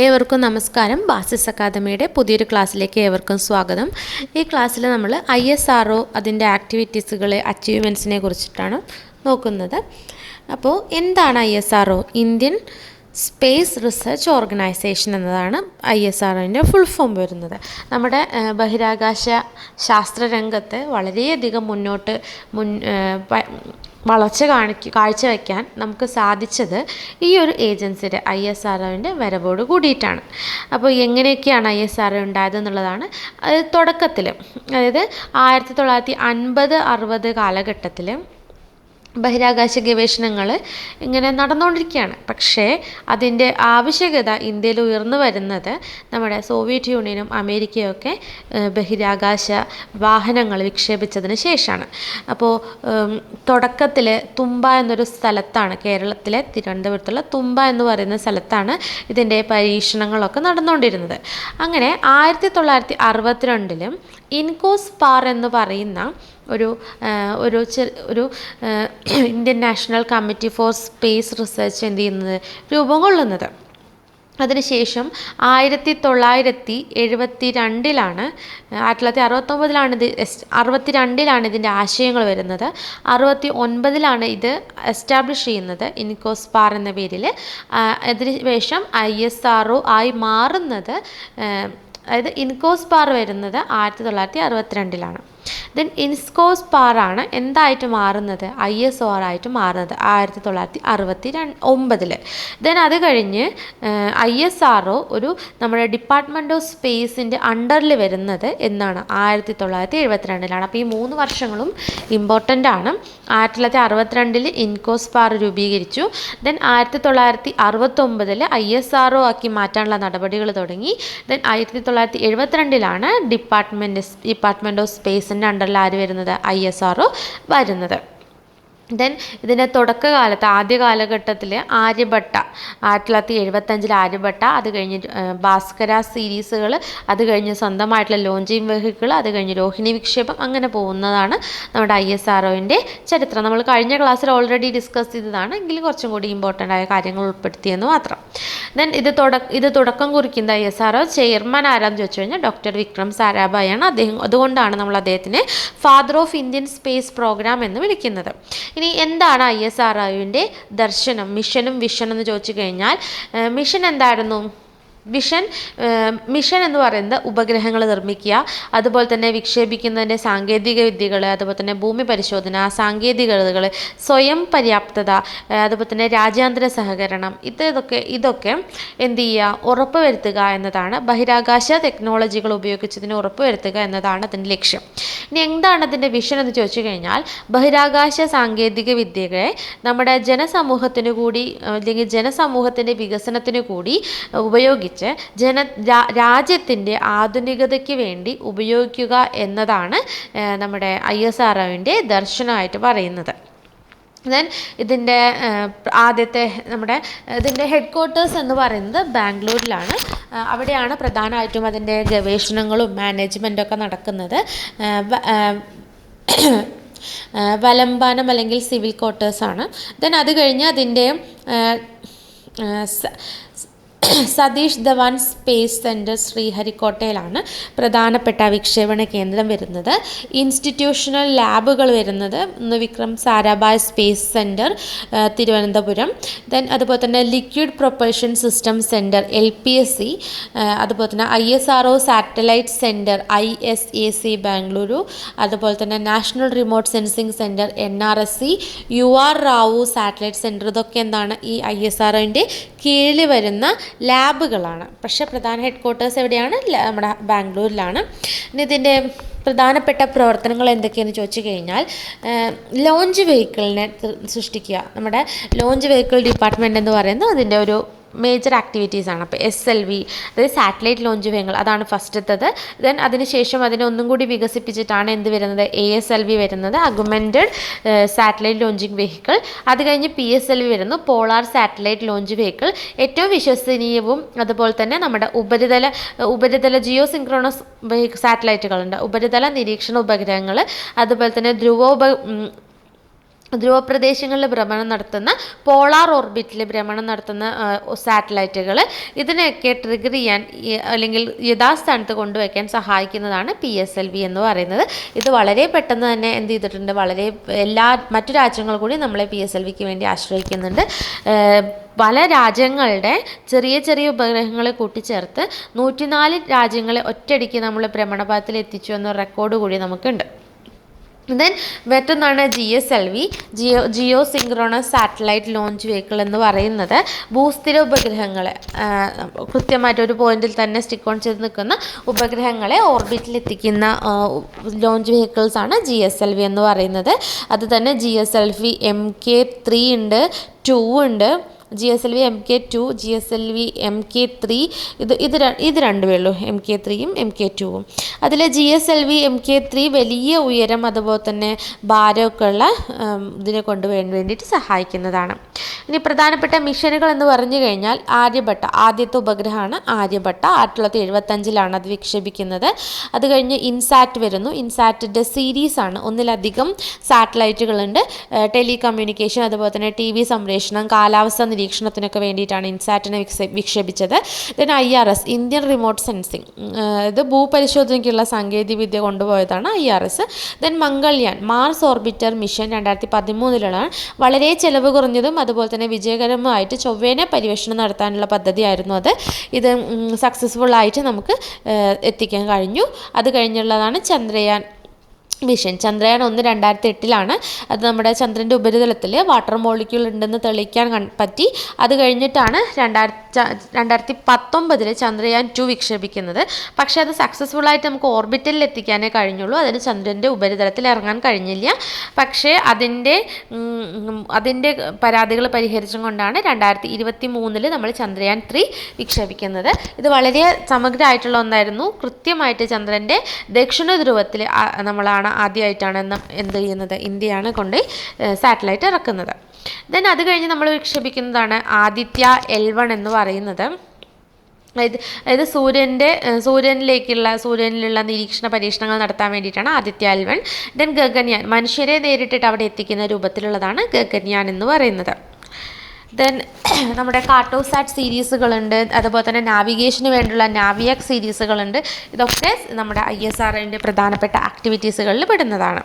ഏവർക്കും നമസ്കാരം. ബാസിസ് അക്കാദമിയുടെ പുതിയൊരു ക്ലാസ്സിലേക്ക് ഏവർക്കും സ്വാഗതം. ഈ ക്ലാസ്സിൽ നമ്മൾ ISRO അതിൻ്റെ ആക്ടിവിറ്റീസുകളെ അച്ചീവ്മെൻറ്റ്സിനെ കുറിച്ചിട്ടാണ് നോക്കുന്നത്. അപ്പോൾ എന്താണ് ISRO? Indian space research organisation എന്നതാണ് ISROൻ്റെ ഫുൾ ഫോം വരുന്നത്. നമ്മുടെ ബഹിരാകാശ ശാസ്ത്രരംഗത്ത് വളരെയധികം വളർച്ച കാഴ്ചവെക്കാൻ നമുക്ക് സാധിച്ചത് ഈ ഒരു ഏജൻസിയുടെ ISROൻ്റെ വരവോട് കൂടിയിട്ടാണ്. അപ്പോൾ എങ്ങനെയൊക്കെയാണ് ISRO ഉണ്ടായതെന്നുള്ളതാണ്. തുടക്കത്തിൽ, അതായത് 1950-60 കാലഘട്ടത്തിൽ ബഹിരാകാശ ഗവേഷണങ്ങൾ ഇങ്ങനെ നടന്നുകൊണ്ടിരിക്കുകയാണ്. പക്ഷേ അതിൻ്റെ ആവശ്യകത ഇന്ത്യയിൽ ഉയർന്നു വരുന്നത് നമ്മുടെ സോവിയറ്റ് യൂണിയനും അമേരിക്കയും ഒക്കെ ബഹിരാകാശ വാഹനങ്ങൾ വിക്ഷേപിച്ചതിന് ശേഷമാണ്. അപ്പോൾ തുടക്കത്തിൽ തുമ്പ എന്നൊരു സ്ഥലത്താണ്, കേരളത്തിലെ തിരുവനന്തപുരത്തുള്ള തുമ്പ എന്ന് പറയുന്ന സ്ഥലത്താണ് ഇതിൻ്റെ പരീക്ഷണങ്ങളൊക്കെ നടന്നുകൊണ്ടിരുന്നത്. അങ്ങനെ 1962 ഇൻകോസ്പാർ എന്ന് പറയുന്ന ഒരു Indian national committee for space research എന്ത് ചെയ്യുന്നത്, രൂപം കൊള്ളുന്നത്. അതിനുശേഷം 1972 1962 ഇതിൻ്റെ ആശയങ്ങൾ വരുന്നത്. 69 ഇത് എസ്റ്റാബ്ലിഷ് ചെയ്യുന്നത് ഇൻകോസ്പാർ എന്ന പേരിൽ. അതിനുശേഷം ISRO ആയി മാറുന്നത്, അതായത് ഇൻകോസ്പാർ വരുന്നത് 1962. ദെൻ ഇൻകോസ്പാറാണ് എന്തായിട്ട് മാറുന്നത്, ISRO ആയിട്ട് മാറുന്നത് 1969. ദെൻ അത് കഴിഞ്ഞ് ISRO ഒരു നമ്മുടെ ഡിപ്പാർട്ട്മെൻറ്റ് ഓഫ് സ്പേസിൻ്റെ അണ്ടറിൽ വരുന്നത് എന്നാണ് 1972. അപ്പോൾ ഈ 3 വർഷങ്ങളും ഇമ്പോർട്ടൻ്റ് ആണ്. 1962 ഇൻകോസ്പാർ രൂപീകരിച്ചു. ദെൻ 1969 ISRO ആക്കി മാറ്റാനുള്ള നടപടികൾ തുടങ്ങി. ദെൻ 1972 ഡിപ്പാർട്ട്മെൻറ്റ് ഓഫ് സ്പേസിൻ്റെ അണ്ടറിൽ ആര് വരുന്നത്, ISRO വരുന്നത്. ദെൻ ഇതിൻ്റെ തുടക്കകാലത്ത് ആദ്യ കാലഘട്ടത്തിൽ ആര്യഭട്ട, 1975 ആര്യഭട്ട, അത് കഴിഞ്ഞ് ഭാസ്കര സീരീസുകൾ, അത് കഴിഞ്ഞ് സ്വന്തമായിട്ടുള്ള ലോഞ്ചിങ് വെഹിക്കിൾ, അത് കഴിഞ്ഞ് രോഹിണി വിക്ഷേപം, അങ്ങനെ പോകുന്നതാണ് നമ്മുടെ ISROൻ്റെ ചരിത്രം. നമ്മൾ കഴിഞ്ഞ ക്ലാസ്സിൽ ഓൾറെഡി ഡിസ്കസ് ചെയ്തതാണ്, എങ്കിലും കുറച്ചും കൂടി ഇമ്പോർട്ടൻ്റ് ആയ കാര്യങ്ങൾ ഉൾപ്പെടുത്തിയെന്ന് മാത്രം. ദെൻ ഇത് തുടക്കം കുറിക്കുന്ന ISRO ചെയർമാൻ ആരാന്ന് ചോദിച്ചു കഴിഞ്ഞാൽ ഡോക്ടർ വിക്രം സാരാഭായാണ്. അതുകൊണ്ടാണ് നമ്മൾ അദ്ദേഹത്തിനെ father of Indian space programme എന്ന് വിളിക്കുന്നത്. ഇനി എന്താണ് ISROൻ്റെ ദർശനം, മിഷനും വിഷൻ എന്ന് ചോദിച്ചു കഴിഞ്ഞാൽ, മിഷൻ എന്തായിരുന്നു? മിഷൻ എന്ന് പറയുന്നത് ഉപഗ്രഹങ്ങൾ നിർമ്മിക്കുക, അതുപോലെ തന്നെ വിക്ഷേപിക്കുന്നതിൻ്റെ സാങ്കേതിക വിദ്യകൾ, അതുപോലെ തന്നെ ഭൂമി പരിശോധന, സാങ്കേതികതകൾ, സ്വയം പര്യാപ്തത, അതുപോലെ തന്നെ രാജ്യാന്തര സഹകരണം, ഇതൊക്കെ എന്ത് ചെയ്യുക, ഉറപ്പുവരുത്തുക എന്നതാണ്. ബഹിരാകാശ ടെക്നോളജികൾ ഉപയോഗിച്ചതിന് ഉറപ്പുവരുത്തുക എന്നതാണ് അതിൻ്റെ ലക്ഷ്യം. ഇനി എന്താണ് അതിൻ്റെ വിഷൻ എന്ന് ചോദിച്ചു കഴിഞ്ഞാൽ, ബഹിരാകാശ സാങ്കേതിക വിദ്യകളെ നമ്മുടെ ജനസമൂഹത്തിന് കൂടി, അല്ലെങ്കിൽ ജനസമൂഹത്തിൻ്റെ വികസനത്തിന് കൂടി ഉപയോഗിച്ച് രാജ്യത്തിൻ്റെ ആധുനികതയ്ക്ക് വേണ്ടി ഉപയോഗിക്കുക എന്നതാണ് നമ്മുടെ ISROൻ്റെ ദർശനമായിട്ട് പറയുന്നത്. ദെൻ ഇതിൻ്റെ ഇതിൻ്റെ ഹെഡ് ക്വാർട്ടേഴ്സ് എന്ന് പറയുന്നത് ബാംഗ്ലൂരിലാണ്. അവിടെയാണ് പ്രധാനമായിട്ടും അതിൻ്റെ ഗവേഷണങ്ങളും മാനേജ്മെൻറ്റൊക്കെ നടക്കുന്നത്. വലംബാനം അല്ലെങ്കിൽ സിവിൽ ക്വാർട്ടേഴ്സാണ്. ദെൻ അത് കഴിഞ്ഞ് അതിൻ്റെ സതീഷ് ധവാൻ സ്പേസ് സെൻറ്റർ ശ്രീഹരിക്കോട്ടയിലാണ് പ്രധാനപ്പെട്ട വിക്ഷേപണ കേന്ദ്രം വരുന്നത്. ഇൻസ്റ്റിറ്റ്യൂഷണൽ ലാബുകൾ വരുന്നത് Vikram Sarabhai space centre Thiruvananthapuram. Then അതുപോലെ തന്നെ liquid propulsion system centre LPSC, അതുപോലെ തന്നെ ISRO satellite centre ISAC Bengaluru, അതുപോലെ തന്നെ national remote sensing centre NRSC, UR Rao satellite centre. ഇതൊക്കെ എന്താണ്, ഈ ISROൻ്റെ കീഴിൽ വരുന്ന ലാബുകളാണ്. പക്ഷേ പ്രധാന ഹെഡ് ക്വാർട്ടേഴ്സ് എവിടെയാണ്, നമ്മുടെ ബാംഗ്ലൂരിലാണ്. ഇനി ഇതിൻ്റെ പ്രധാനപ്പെട്ട പ്രവർത്തനങ്ങൾ എന്തൊക്കെയാണെന്ന് ചോദിച്ചു കഴിഞ്ഞാൽ, ലോഞ്ച് വെഹിക്കിളിനെ സൃഷ്ടിക്കുക. നമ്മുടെ ലോഞ്ച് വെഹിക്കിൾ ഡിപ്പാർട്ട്മെൻറ്റ് എന്ന് പറയുന്നത് അതിൻ്റെ ഒരു മേജർ ആക്ടിവിറ്റീസാണ്. അപ്പോൾ SLV, അതായത് സാറ്റലൈറ്റ് ലോഞ്ച് വെഹിക്കിൾ, അതാണ് ഫസ്റ്റത്തത്. ദെൻ അതിനുശേഷം അതിനെ ഒന്നും കൂടി വികസിപ്പിച്ചിട്ടാണ് എന്ത് വരുന്നത്, ASLV വരുന്നത്, അഗ്മെൻറ്റഡ് സാറ്റലൈറ്റ് ലോഞ്ചിങ് വെഹിക്കിൾ. അത് കഴിഞ്ഞ് PSLV വരുന്നു, പോളാർ സാറ്റലൈറ്റ് ലോഞ്ച് വെഹിക്കിൾ. ഏറ്റവും വിശ്വസനീയവും അതുപോലെ തന്നെ നമ്മുടെ ഉപരിതല ജിയോ സിൻക്രോണസ് സാറ്റലൈറ്റുകളുണ്ട്, ഉപരിതല നിരീക്ഷണ ഉപഗ്രഹങ്ങൾ, അതുപോലെ തന്നെ ധ്രുവപ്രദേശങ്ങളിൽ ഭ്രമണം നടത്തുന്ന പോളാർ ഓർബിറ്റിൽ ഭ്രമണം നടത്തുന്ന സാറ്റലൈറ്റുകൾ, ഇതിനെയൊക്കെ ട്രിഗർ ചെയ്യാൻ അല്ലെങ്കിൽ യഥാസ്ഥാനത്ത് കൊണ്ടുവയ്ക്കാൻ സഹായിക്കുന്നതാണ് PSLV എന്ന് പറയുന്നത്. ഇത് വളരെ പെട്ടെന്ന് തന്നെ എന്ത് ചെയ്തിട്ടുണ്ട്, വളരെ മറ്റു രാജ്യങ്ങൾ കൂടി നമ്മളെ PSLVക്ക് വേണ്ടി ആശ്രയിക്കുന്നുണ്ട്. പല രാജ്യങ്ങളുടെ ചെറിയ ചെറിയ ഉപഗ്രഹങ്ങളെ കൂട്ടിച്ചേർത്ത് 104 രാജ്യങ്ങളെ ഒറ്റയടിക്ക് നമ്മൾ ഭ്രമണപഥത്തിൽ എത്തിച്ചു എന്ന റെക്കോർഡ് കൂടി നമുക്കുണ്ട്. ദെൻ മറ്റൊന്നാണ് GSLV, geosynchronous satellite launch vehicle എന്ന് പറയുന്നത്. ഭൂസ്ഥിര ഉപഗ്രഹങ്ങളെ കൃത്യമായിട്ട് ഒരു പോയിന്റിൽ തന്നെ സ്റ്റിക്ക് ഓൺ ചെയ്ത് നിൽക്കുന്ന ഉപഗ്രഹങ്ങളെ ഓർബിറ്റിൽ എത്തിക്കുന്ന ലോഞ്ച് വെഹിക്കിൾസ് ആണ് GSLV എന്ന് പറയുന്നത്. അത് തന്നെ GSLV Mk3 ഉണ്ട്, 2 ഉണ്ട്. GSLV Mk2, GSLV Mk3, ഇത് രണ്ടുമേ ഉള്ളൂ, Mk3യും Mk2വും. അതിൽ GSLV Mk3 വലിയ ഉയരം അതുപോലെ തന്നെ ഭാരമൊക്കെ ഉള്ള ഇതിനെ വേണ്ടിയിട്ട് സഹായിക്കുന്നതാണ്. ഇനി പ്രധാനപ്പെട്ട മിഷനുകൾ എന്ന് പറഞ്ഞു കഴിഞ്ഞാൽ ആര്യഭട്ട, ആദ്യത്തെ ഉപഗ്രഹമാണ് ആര്യഭട്ട. 1975 അത് വിക്ഷേപിക്കുന്നത്. അത് കഴിഞ്ഞ് ഇൻസാറ്റ് വരുന്നു. ഇൻസാറ്റിൻ്റെ സീരീസാണ്, ഒന്നിലധികം സാറ്റലൈറ്റുകളുണ്ട്. ടെലികമ്മ്യൂണിക്കേഷൻ അതുപോലെ തന്നെ TV സംപ്രേഷണം, കാലാവസ്ഥ നിരീക്ഷണത്തിനൊക്കെ വേണ്ടിയിട്ടാണ് ഇൻസാറ്റിനെ വിക്ഷേപിച്ചത്. Then IRS, Indian remote sensing, ഇത് ഭൂപരിശോധനയ്ക്കുള്ള സാങ്കേതികവിദ്യ കൊണ്ടുപോയതാണ് IRS. Then Mangalyaan, Mars orbiter mission 2013 വളരെ ചിലവ് കുറഞ്ഞതും അതുപോലെ തന്നെ വിജയകരമായിട്ട് ചൊവ്വേനെ പര്യവേഷണം നടത്താനുള്ള പദ്ധതിയായിരുന്നു അത്. ഇത് സക്സസ്ഫുള്ളായിട്ട് നമുക്ക് എത്തിക്കാൻ കഴിഞ്ഞു. അത് കഴിഞ്ഞുള്ളതാണ് ചന്ദ്രയാൻ മിഷൻ. ചന്ദ്രയാൻ 1 2008 അത് നമ്മുടെ ചന്ദ്രൻ്റെ ഉപരിതലത്തിൽ വാട്ടർ മോളിക്യൂൾ ഉണ്ടെന്ന് തെളിയിക്കാൻ പറ്റി. അത് കഴിഞ്ഞിട്ടാണ് 2019 ചന്ദ്രയാൻ 2 വിക്ഷേപിക്കുന്നത്. പക്ഷേ അത് സക്സസ്ഫുള്ളായിട്ട് നമുക്ക് ഓർബിറ്റലിൽ എത്തിക്കാനേ കഴിഞ്ഞുള്ളൂ. അതിന് ചന്ദ്രൻ്റെ ഉപരിതലത്തിൽ ഇറങ്ങാൻ കഴിഞ്ഞില്ല. പക്ഷേ അതിൻ്റെ പരാതികൾ പരിഹരിച്ചും കൊണ്ടാണ് 2023 നമ്മൾ ചന്ദ്രയാൻ 3 വിക്ഷേപിക്കുന്നത്. ഇത് വളരെ സമഗ്രമായിട്ടുള്ള ഒന്നായിരുന്നു. കൃത്യമായിട്ട് ചന്ദ്രൻ്റെ ദക്ഷിണ ധ്രുവത്തിൽ ആദ്യമായിട്ടാണ് എന്ത് ചെയ്യുന്നത്, ഇന്ത്യയാണ് കൊണ്ട് സാറ്റലൈറ്റ് ഇറക്കുന്നത്. ദെൻ അത് കഴിഞ്ഞ് നമ്മൾ വിക്ഷേപിക്കുന്നതാണ് ആദിത്യ L1 എന്ന് പറയുന്നത്. അതായത് സൂര്യനിലുള്ള നിരീക്ഷണ പരീക്ഷണങ്ങൾ നടത്താൻ വേണ്ടിയിട്ടാണ് ആദിത്യ L1. ദെൻ ഗഗൻയാൻ, മനുഷ്യരെ നേരിട്ടിട്ട് അവിടെ എത്തിക്കുന്ന രൂപത്തിലുള്ളതാണ് ഗഗൻയാൻ എന്ന് പറയുന്നത്. ദെൻ നമ്മുടെ കാർട്ടോസാറ്റ് സീരീസുകളുണ്ട്, അതുപോലെ തന്നെ നാവിഗേഷന് വേണ്ടിയുള്ള നാവിയാക് സീരീസുകളുണ്ട്. ഇതൊക്കെ നമ്മുടെ ISROൻ്റെ പ്രധാനപ്പെട്ട ആക്ടിവിറ്റീസുകളിൽ പെടുന്നതാണ്.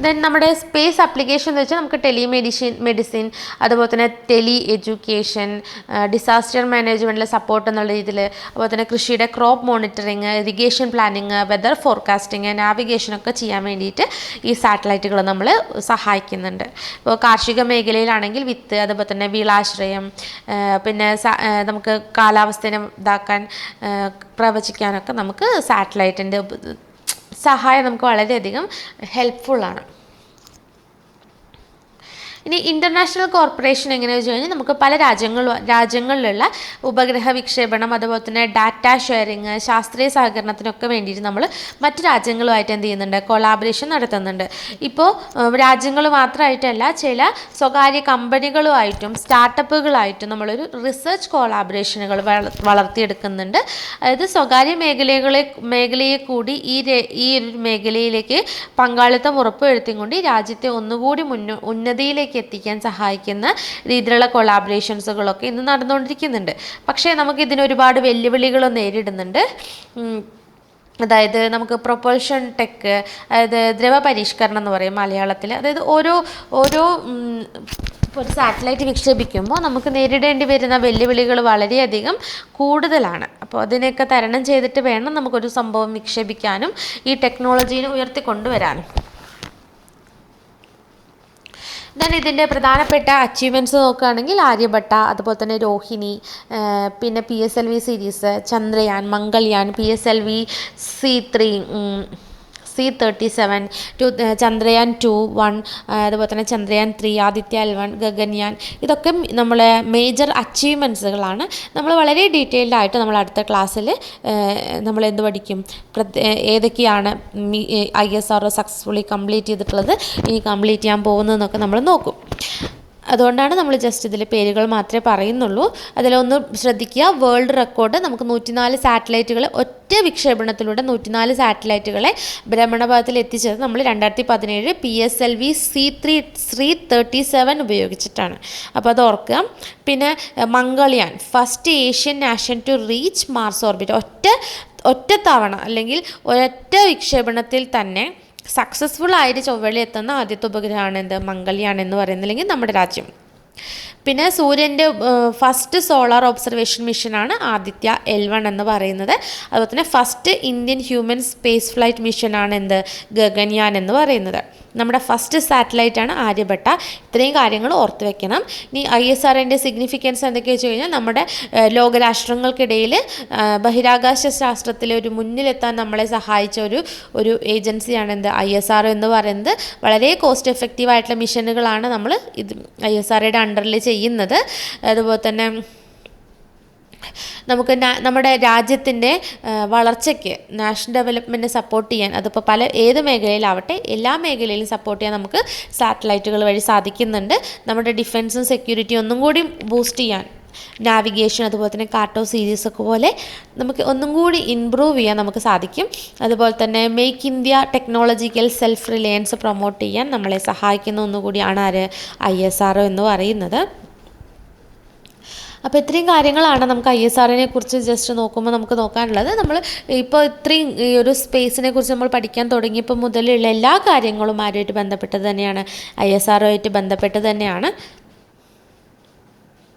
ദെൻ നമ്മുടെ സ്പേസ് ആപ്ലിക്കേഷൻ എന്ന് വെച്ചാൽ നമുക്ക് മെഡിസിൻ അതുപോലെ തന്നെ ടെലി എഡ്യൂക്കേഷൻ, ഡിസാസ്റ്റർ മാനേജ്മെൻറ്റിൽ സപ്പോർട്ട് എന്നുള്ള രീതിയിൽ, അതുപോലെ തന്നെ കൃഷിയുടെ crop monitoring, irrigation planning, weather forecasting, നാവിഗേഷനൊക്കെ ചെയ്യാൻ വേണ്ടിയിട്ട് ഈ സാറ്റലൈറ്റുകൾ നമ്മൾ സഹായിക്കുന്നുണ്ട്. ഇപ്പോൾ കാർഷിക മേഖലയിലാണെങ്കിൽ വിത്ത്, അതുപോലെ തന്നെ വിളാശ്രയം, പിന്നെ നമുക്ക് കാലാവസ്ഥയെ പ്രവചിക്കാനൊക്കെ നമുക്ക് സാറ്റലൈറ്റിൻ്റെ സഹായം നമുക്ക് വളരെയധികം ഹെൽപ്ഫുള്ളാണ്. ഇനി ഇൻ്റർനാഷണൽ കോർപ്പറേഷൻ എങ്ങനെയാണെന്ന് വെച്ച് കഴിഞ്ഞാൽ നമുക്ക് പല രാജ്യങ്ങളിലുള്ള ഉപഗ്രഹ വിക്ഷേപണം അതുപോലെ തന്നെ ഡാറ്റ ഷെയറിങ്, ശാസ്ത്രീയ സഹകരണത്തിനൊക്കെ വേണ്ടിയിട്ട് നമ്മൾ മറ്റ് രാജ്യങ്ങളുമായിട്ട് എന്ത് ചെയ്യുന്നുണ്ട്, കൊളാബറേഷൻ നടത്തുന്നുണ്ട്. ഇപ്പോൾ രാജ്യങ്ങൾ മാത്രമായിട്ടല്ല, ചില സ്വകാര്യ കമ്പനികളുമായിട്ടും സ്റ്റാർട്ടപ്പുകളായിട്ടും നമ്മളൊരു റിസർച്ച് കൊളാബറേഷനുകൾ വളർത്തിയെടുക്കുന്നുണ്ട്. അതായത് സ്വകാര്യ മേഖലയെ കൂടി ഈ ഒരു മേഖലയിലേക്ക് പങ്കാളിത്തം ഉറപ്പുവരുത്തിക്കൊണ്ട് ഈ രാജ്യത്തെ ഒന്നുകൂടി ഉന്നതിയിലേക്ക് എത്തിക്കാൻ സഹായിക്കുന്ന രീതിയിലുള്ള കൊളാബറേഷൻസുകളൊക്കെ ഇന്ന് നടന്നുകൊണ്ടിരിക്കുന്നുണ്ട്. പക്ഷേ നമുക്കിതിന് ഒരുപാട് വെല്ലുവിളികളും നേരിടുന്നുണ്ട്. അതായത് നമുക്ക് പ്രൊപ്പൽഷൻ ടെക്, അതായത് ദ്രവ പരിഷ്കരണം എന്ന് പറയും മലയാളത്തിൽ. അതായത് ഓരോ ഇപ്പോൾ ഒരു സാറ്റലൈറ്റ് വിക്ഷേപിക്കുമ്പോൾ നമുക്ക് നേരിടേണ്ടി വരുന്ന വെല്ലുവിളികൾ വളരെയധികം കൂടുതലാണ്. അപ്പോൾ അതിനെയൊക്കെ തരണം ചെയ്തിട്ട് വേണം നമുക്കൊരു സംഭവം വിക്ഷേപിക്കാനും ഈ ടെക്നോളജീനെ ഉയർത്തിക്കൊണ്ടുവരാനും. ദെൻ ഇതിൻ്റെ പ്രധാനപ്പെട്ട അച്ചീവ്മെൻറ്റ്സ് നോക്കുകയാണെങ്കിൽ ആര്യഭട്ട, അതുപോലെ തന്നെ രോഹിണി, പിന്നെ PSLV series, Chandrayaan, Mangalyaan, PSLV C37, Chandrayaan 2, 1, അതുപോലെ തന്നെ ചന്ദ്രയാൻ 3, ആദിത്യ L1, ഗഗൻയാൻ, ഇതൊക്കെ നമ്മളെ മേജർ അച്ചീവ്മെൻറ്റ്സുകളാണ്. നമ്മൾ വളരെ ഡീറ്റെയിൽഡ് ആയിട്ട് നമ്മൾ അടുത്ത ക്ലാസ്സിൽ നമ്മൾ എന്ത് പഠിക്കും, ഏതൊക്കെയാണ് ISRO സക്സസ്ഫുള്ളി കംപ്ലീറ്റ് ചെയ്തിട്ടുള്ളത്, ഇനി കംപ്ലീറ്റ് ചെയ്യാൻ പോകുന്നതെന്നൊക്കെ നമ്മൾ നോക്കും. അതുകൊണ്ടാണ് നമ്മൾ ജസ്റ്റ് ഇതിൽ പേരുകൾ മാത്രമേ പറയുന്നുള്ളൂ. അതിലൊന്ന് ശ്രദ്ധിക്കുക, വേൾഡ് റെക്കോർഡ് നമുക്ക് 104 സാറ്റലൈറ്റുകളെ ഒറ്റ വിക്ഷേപണത്തിലൂടെ 104 സാറ്റലൈറ്റുകളെ ഭ്രമണപഥത്തിൽ എത്തിച്ചത് നമ്മൾ 2017 PSLV C37 ഉപയോഗിച്ചിട്ടാണ്. അപ്പോൾ അത് ഓർക്കുക. പിന്നെ Mangalyaan, first Asian nation to reach Mars orbit. ഒറ്റ തവണ അല്ലെങ്കിൽ ഒരൊറ്റ വിക്ഷേപണത്തിൽ തന്നെ സക്സസ്ഫുൾ ആയിട്ട് ചൊവ്വയിൽ എത്തുന്ന ആദ്യത്തെ ഉപഗ്രഹമാണ് എന്ത്, മംഗൾയാൻ എന്ന് പറയുന്നത്, അല്ലെങ്കിൽ നമ്മുടെ രാജ്യം. പിന്നെ സൂര്യൻ്റെ ഫസ്റ്റ് സോളാർ ഒബ്സർവേഷൻ മിഷനാണ് ആദിത്യ L1 എന്ന് പറയുന്നത്. അതുപോലെ തന്നെ first Indian human space flight മിഷനാണ് എന്ത്, ഗഗൻയാൻ എന്ന് പറയുന്നത്. നമ്മുടെ ഫസ്റ്റ് സാറ്റലൈറ്റാണ് ആര്യഭട്ട. ഇത്രയും കാര്യങ്ങൾ ഓർത്ത് വെക്കണം. ഇനി ISROൻ്റെ സിഗ്നിഫിക്കൻസ് എന്തൊക്കെയാണെന്ന് വെച്ച് കഴിഞ്ഞാൽ, നമ്മുടെ ലോകരാഷ്ട്രങ്ങൾക്കിടയിൽ ബഹിരാകാശ ശാസ്ത്രത്തിൽ ഒരു മുന്നിലെത്താൻ നമ്മളെ സഹായിച്ച ഒരു ഏജൻസിയാണ് എന്ത്, ISRO എന്ന് പറയുന്നത്. വളരെ കോസ്റ്റ് എഫക്റ്റീവ് ആയിട്ടുള്ള മിഷനുകളാണ് നമ്മൾ ISROയുടെ അണ്ടറിൽ ചെയ്യുന്നത്. അതുപോലെ തന്നെ നമുക്ക് നമ്മുടെ രാജ്യത്തിൻ്റെ വളർച്ചയ്ക്ക്, നാഷണൽ ഡെവലപ്മെൻറ്റ് സപ്പോർട്ട് ചെയ്യാൻ, അതിപ്പോൾ ഏത് മേഖലയിലാവട്ടെ എല്ലാ മേഖലയിലും സപ്പോർട്ട് ചെയ്യാൻ നമുക്ക് സാറ്റലൈറ്റുകൾ വഴി സാധിക്കുന്നുണ്ട്. നമ്മുടെ ഡിഫൻസും സെക്യൂരിറ്റി ഒന്നും കൂടി ബൂസ്റ്റ് ചെയ്യാൻ, നാവിഗേഷൻ അതുപോലെ തന്നെ കാർട്ടോ സീരീസൊക്കെ പോലെ നമുക്ക് ഒന്നും കൂടി ഇമ്പ്രൂവ് ചെയ്യാൻ നമുക്ക് സാധിക്കും. അതുപോലെ തന്നെ make India technological self Reliance promote ചെയ്യാൻ നമ്മളെ സഹായിക്കുന്ന ഒന്നുകൂടിയാണ് ISRO എന്ന് പറയുന്നത്. അപ്പോൾ ഇത്രയും കാര്യങ്ങളാണ് നമുക്ക് ISROനെ കുറിച്ച് ജസ്റ്റ് നോക്കുമ്പോൾ നമുക്ക് നോക്കാനുള്ളത്. നമ്മൾ ഇപ്പോൾ ഇത്രയും ഈ ഒരു സ്പേസിനെ കുറിച്ച് നമ്മൾ പഠിക്കാൻ തുടങ്ങിയപ്പോൾ മുതലുള്ള എല്ലാ കാര്യങ്ങളും ആരുമായിട്ട് ബന്ധപ്പെട്ട് തന്നെയാണ്, ISRO ആയിട്ട് ബന്ധപ്പെട്ട് തന്നെയാണ്.